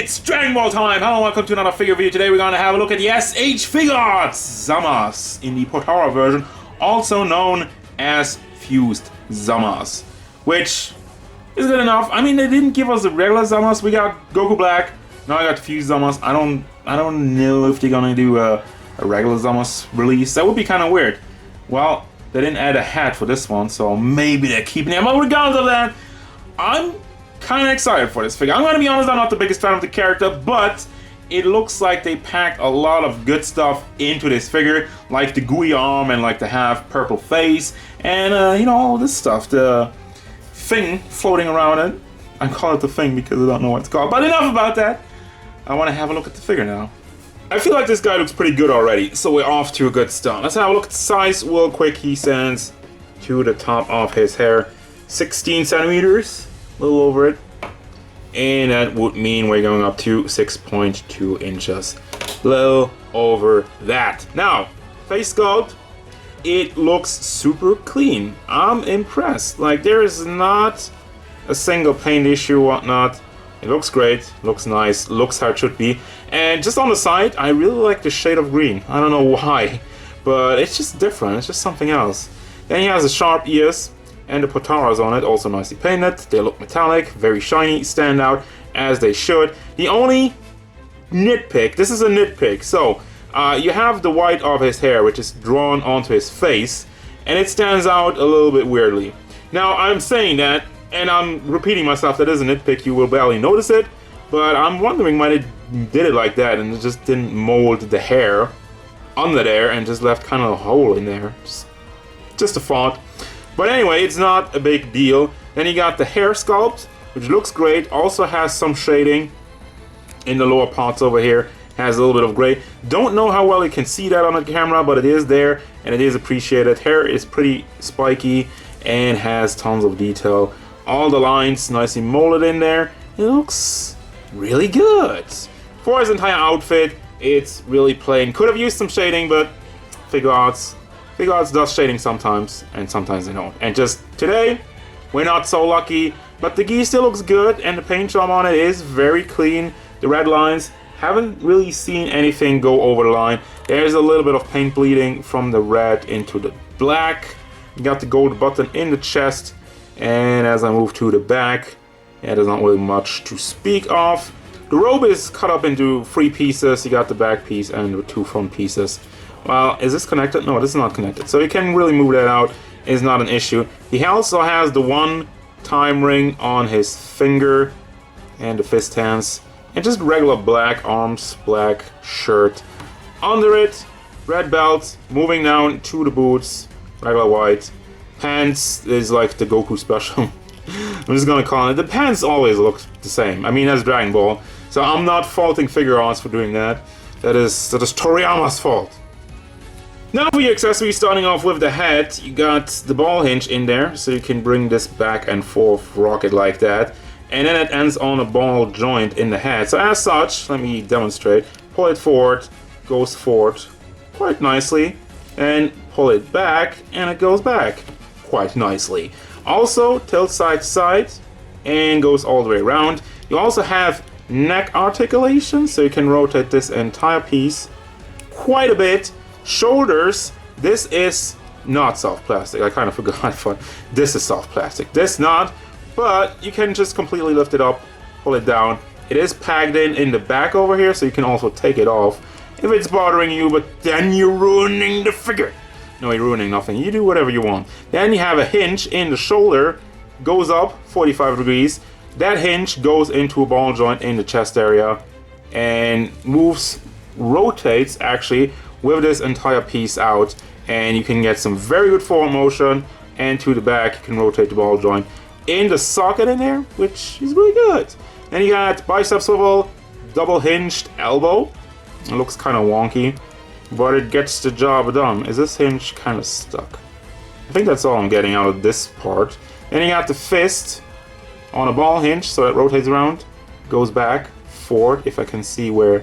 It's Dragon Ball time! Hello, welcome to another figure review. Today we're going to have a look at the S.H.Figuarts Zamasu in the Potara version, also known as Fused Zamasu, which is good enough. I mean, they didn't give us the regular Zamasu. We got Goku Black, now I got the Fused Zamasu. I don't know if they're gonna do a regular Zamasu release. That would be kind of weird. Well, they didn't add a hat for this one, so maybe they're keeping it. But regardless of that, I'm kind of excited for this figure. I'm going to be honest, I'm not the biggest fan of the character, but it looks like they packed a lot of good stuff into this figure, like the gooey arm and like the half purple face, and you know, all this stuff. The thing floating around it. I call it the thing because I don't know what it's called, but enough about that. I want to have a look at the figure now. I feel like this guy looks pretty good already, so we're off to a good start. Let's have a look at the size real quick. He stands to the top of his hair, 16 centimeters. A little over it, and that would mean we're going up to 6.2 inches, a little over that. Now, face sculpt, it looks super clean. I'm impressed. Like, there is not a single paint issue, whatnot. It looks great, looks nice, looks how it should be. And just on the side, I really like the shade of green. I don't know why, but it's just different. It's just something else. Then he has the sharp ears, and the Potaras on it, also nicely painted. They look metallic, very shiny, stand out as they should. The only nitpick, this is a nitpick, so you have the white of his hair, which is drawn onto his face, and it stands out a little bit weirdly. Now, I'm saying that, and I'm repeating myself, that is a nitpick, you will barely notice it, but I'm wondering why they did it like that and just didn't mold the hair under there and just left kind of a hole in there. Just a thought. But anyway, it's not a big deal. Then you got the hair sculpt, which looks great. Also has some shading in the lower parts over here. Has a little bit of gray. Don't know how well you can see that on the camera, but it is there and it is appreciated. Hair is pretty spiky and has tons of detail. All the lines nicely molded in there. It looks really good. For his entire outfit, it's really plain. Could have used some shading, but Figuarts does shading sometimes, and sometimes they don't. And just today, we're not so lucky, but the gi still looks good, and the paint job on it is very clean. The red lines, haven't really seen anything go over the line. There's a little bit of paint bleeding from the red into the black. You got the gold button in the chest, and as I move to the back, yeah, there's not really much to speak of. The robe is cut up into 3 pieces. You got the back piece and the 2 front pieces. Well, is this connected? No, this is not connected. So you can really move that out. It's not an issue. He also has the 1 time ring on his finger and the fist hands. And just regular black arms, black shirt. Under it, red belt, moving down to the boots, regular white. Pants is like the Goku special. I'm just gonna call it. The pants always look the same. I mean, that's Dragon Ball. So I'm not faulting Figuarts for doing that. That is Toriyama's fault. Now for your accessories, starting off with the head, you got the ball hinge in there, so you can bring this back and forth, rock it like that. And then it ends on a ball joint in the head. So as such, let me demonstrate. Pull it forward, goes forward quite nicely, and pull it back, and it goes back quite nicely. Also, tilt side to side, and goes all the way around. You also have neck articulation, so you can rotate this entire piece quite a bit. Shoulders, this is not soft plastic. I kind of forgot. I thought this is soft plastic. This not, but you can just completely lift it up, pull it down. It is packed in the back over here, so you can also take it off if it's bothering you, but then you're ruining the figure. No, you're ruining nothing. You do whatever you want. Then you have a hinge in the shoulder, goes up 45 degrees. That hinge goes into a ball joint in the chest area and rotates actually with this entire piece out, and you can get some very good forward motion, and to the back you can rotate the ball joint in the socket in there, which is really good. Then you got bicep swivel, double hinged elbow. It looks kind of wonky, but it gets the job done. Is this hinge kind of stuck? I think that's all I'm getting out of this part. Then you got the fist on a ball hinge, so it rotates around, goes back, forward, if I can see where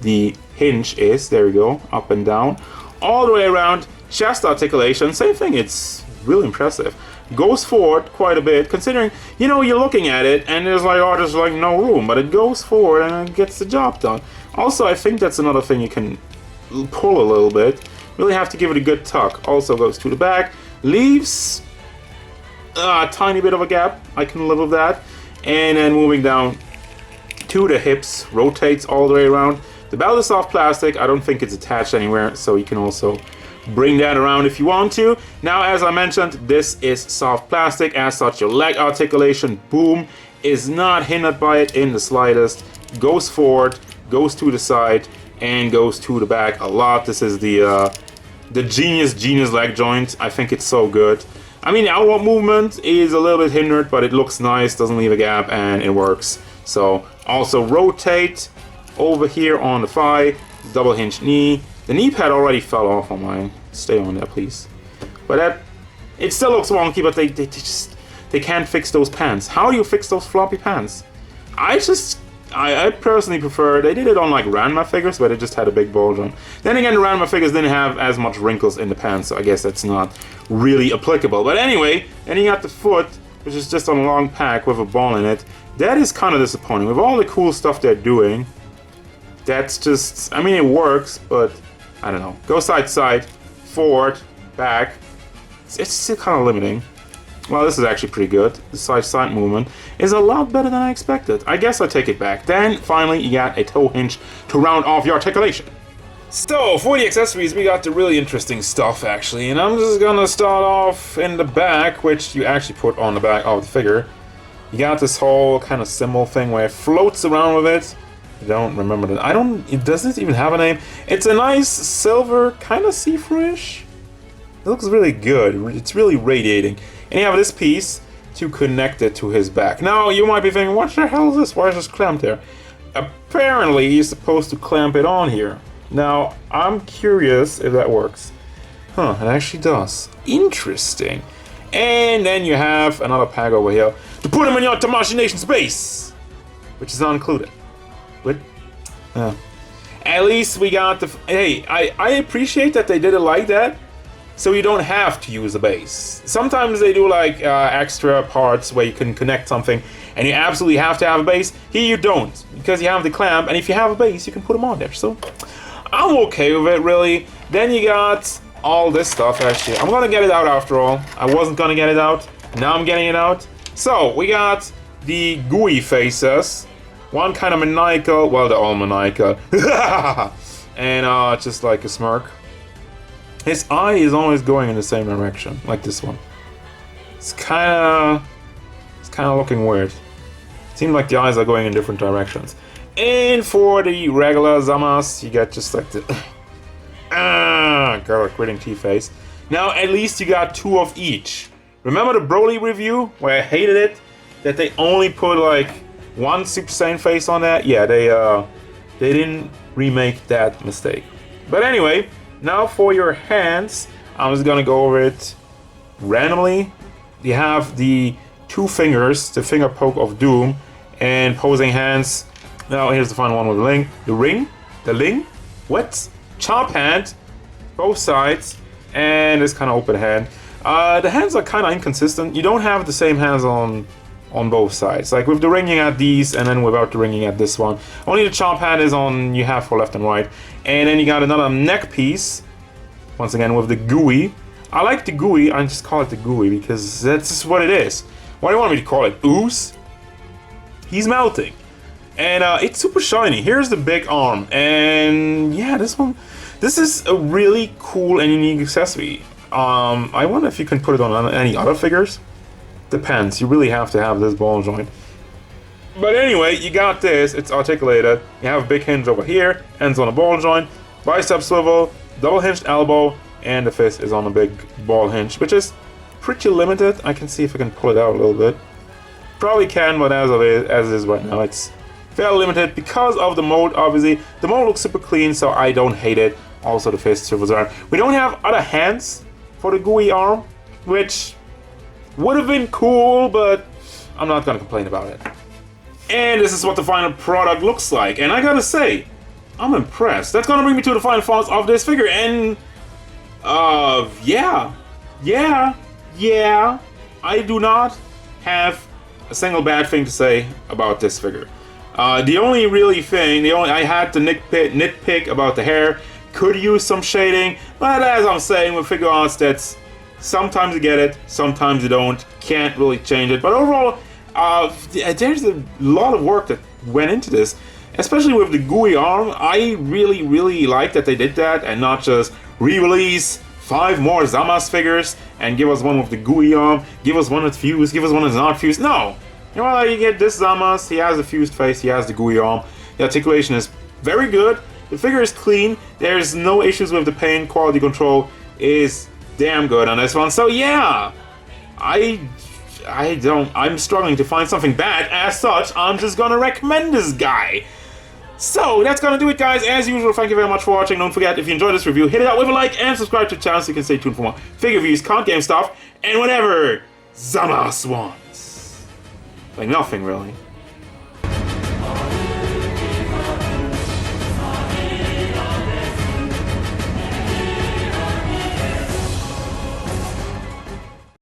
the hinge is. There we go, up and down, all the way around. Chest articulation, same thing, it's really impressive. goes forward quite a bit, considering, you know, you're looking at it and there's like, oh, there's like no room, but it goes forward and it gets the job done. Also, I think that's another thing you can pull a little bit. Really have to give it a good tuck. Also goes to the back, leaves a tiny bit of a gap. I can live with that. And then moving down to the hips, rotates all the way around. The belt is soft plastic. I don't think it's attached anywhere, so you can also bring that around if you want to. Now, as I mentioned, this is soft plastic. As such, your leg articulation, boom, is not hindered by it in the slightest. Goes forward, goes to the side, and goes to the back a lot. This is the genius leg joint. I think it's so good. I mean, the outward movement is a little bit hindered, but it looks nice, doesn't leave a gap, and it works. So, also rotate over here on the thigh, double hinge knee. The knee pad already fell off on mine. Stay on there, please. But it still looks wonky, but they can't fix those pants. How do you fix those floppy pants? I personally prefer, they did it on like Ranma figures, but it just had a big bulge on. Then again, the Ranma figures didn't have as much wrinkles in the pants, so I guess that's not really applicable. But anyway, then you got the foot, which is just on a long pack with a ball in it. That is kind of disappointing. With all the cool stuff they're doing, that's just, I mean, it works, but I don't know. Go side to side, forward, back. It's still kind of limiting. Well, this is actually pretty good. The side-to-side movement is a lot better than I expected. I guess I take it back. Then, finally, you got a toe hinge to round off your articulation. So, for the accessories, we got the really interesting stuff, actually. And I'm just gonna start off in the back, which you actually put on the back of the figure. You got this whole kind of symbol thing where it floats around with it. I don't remember that. It doesn't even have a name. It's a nice silver, kind of see-through-ish. It looks really good. It's really radiating. And you have this piece to connect it to his back. Now, you might be thinking, what the hell is this? Why is this clamped there? Apparently, you're supposed to clamp it on here. Now, I'm curious if that works. Huh, it actually does. Interesting. And then you have another pack over here to put them in your imagination space, which is not included. But, at least we got the... Hey, I appreciate that they did it like that, so you don't have to use a base. Sometimes they do like extra parts where you can connect something and you absolutely have to have a base. Here you don't, because you have the clamp, and if you have a base, you can put them on there. So I'm okay with it, really. Then you got all this stuff, actually. I'm gonna get it out after all. I wasn't gonna get it out. Now I'm getting it out. So we got the gooey faces. One kind of maniacal, well, they're all maniacal. And just like a smirk. His eye is always going in the same direction, like this one. It's kind of looking weird. Seems like the eyes are going in different directions. And for the regular Zamasu, you got just like the got a gritting T-face. Now at least you got two of each. Remember the Broly review where I hated it, that they only put like one Super Saiyan face on that? Yeah, they didn't remake that mistake. But anyway. Now for your hands, I'm just gonna go over it randomly. You have the two fingers, the finger poke of doom, and posing hands. Now here's the final one with the ring, what? Chop hand, both sides, and this kind of open hand. The hands are kind of inconsistent. You don't have the same hands on both sides. Like with the ring, you got these, and then without the ring, you got this one. Only the chop hand is on, you have for left and right. And then you got another neck piece, once again with the gooey. I like the gooey, I just call it the gooey because that's just what it is. Why do you want me to call it? Ooze? He's melting. And it's super shiny. Here's the big arm. And yeah, this is a really cool and unique accessory. I wonder if you can put it on any other figures. Depends, you really have to have this ball joint. But anyway, you got this, it's articulated. You have a big hinge over here, ends on a ball joint, bicep swivel, double hinged elbow, and the fist is on a big ball hinge, which is pretty limited. I can see if I can pull it out a little bit. Probably can, but as it is right now, it's fairly limited because of the mold, obviously. The mold looks super clean, so I don't hate it. Also, the fist swivels around. We don't have other hands for the gooey arm, which would have been cool, but I'm not gonna complain about it. And this is what the final product looks like. And I gotta say, I'm impressed. That's gonna bring me to the final thoughts of this figure. And, yeah. I do not have a single bad thing to say about this figure. The only really thing, I had to nitpick about the hair. Could use some shading, but as I'm saying with Figuarts, that's sometimes you get it, sometimes you don't. Can't really change it. But overall, there's a lot of work that went into this, especially with the gooey arm. I really like that they did that and not just re-release 5 more Zamasu figures and give us one with the gooey arm, give us one that's fused, give us one that's not fused. No! You know what, you get this Zamasu, he has the fused face, he has the gooey arm. The articulation is very good, the figure is clean, there's no issues with the Payne. Quality control is damn good on this one. So yeah, I'm struggling to find something bad. As such, I'm just gonna recommend this guy. So that's gonna do it, guys. As usual, thank you very much for watching. Don't forget, if you enjoyed this review, hit it out with a like and subscribe to the channel so you can stay tuned for more figure reviews, card game stuff, and whatever Zamasu wants. Like nothing, really.